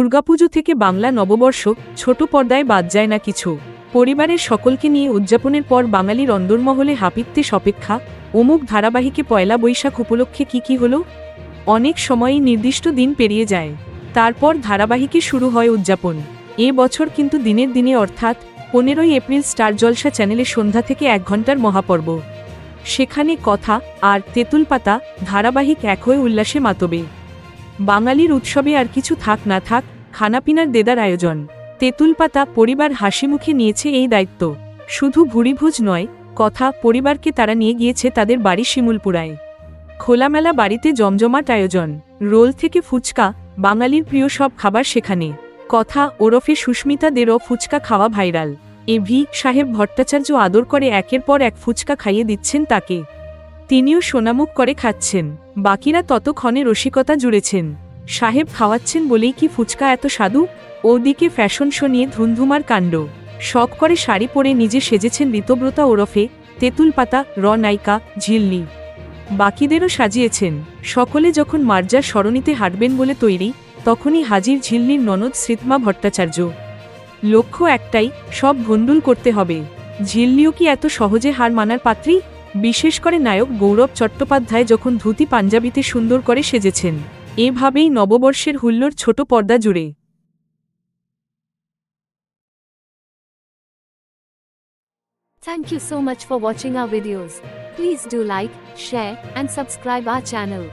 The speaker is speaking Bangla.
দুর্গাপুজো থেকে বাংলা নববর্ষ ছোট পর্দায় বাদ যায় না কিছু। পরিবারের সকলকে নিয়ে উদযাপনের পর বাঙালির অন্দরমহলে হাপিত্যেশ অপেক্ষা অমুক ধারাবাহিকে পয়লা বৈশাখ উপলক্ষে কি হলো। অনেক সময়ই নির্দিষ্ট দিন পেরিয়ে যায়, তারপর ধারাবাহিকে শুরু হয় উদযাপন। এ বছর কিন্তু দিনের দিনে অর্থাৎ 15ই এপ্রিল স্টার জলসা চ্যানেলে সন্ধ্যা থেকে 1 ঘণ্টার মহাপর্ব। সেখানে কথা আর তেঁতুল পাতা ধারাবাহিক এক হয়ে উল্লাসে মাতবে। বাঙালির উৎসবে আর কিছু থাক না থাক, খানাপিনার দেদার আয়োজন। তেঁতুল পাতা পরিবার হাসিমুখে নিয়েছে এই দায়িত্ব। শুধু ভুরিভোজ নয়, কথা পরিবারকে তারা নিয়ে গিয়েছে তাদের বাড়ি শিমুলপুরায়। খোলামেলা বাড়িতে জমজমাট আয়োজন, রোল থেকে ফুচকা, বাঙালির প্রিয় সব খাবার সেখানে। কথা ওরফে সুস্মিতাদেরও ফুচকা খাওয়া ভাইরাল। ভি সাহেব ভট্টাচার্য আদর করে একের পর এক ফুচকা খাইয়ে দিচ্ছেন তাকে। তিনিও সোনামুখ করে খাচ্ছেন, বাকিরা ততক্ষণে রসিকতা জুড়েছেন। সাহেব খাওয়াচ্ছেন বলেই কি ফুচকা এত স্বাদু? ওদিকে ফ্যাশন শো নিয়ে ধুন্ধুমার কাণ্ড। শখ করে শাড়ি পরে নিজে সেজেছেন ঋতব্রতা ওরফে তেঁতুল পাতা নায়িকা ঝিল্লি। বাকিদেরও সাজিয়েছেন। সকলে যখন মার্জার সরণিতে হাঁটবেন বলে তৈরি, তখনই হাজির ঝিল্লির ননদ স্মৃতমা ভট্টাচার্য। লক্ষ্য একটাই, সব ভণ্ডুল করতে হবে। ঝিল্লিও কি এত সহজে হার মানার পাত্রী? বিশেষ করে নায়ক গৌরব চট্টোপাধ্যায় যখন ধুতি পাঞ্জাবিতে সুন্দর করে সেজেছেন। এভাবেই নববর্ষের হুল্লোড় ছোট পর্দা জুড়ে। Thank you so much for watching our videos. Please do like, share, and subscribe our channel.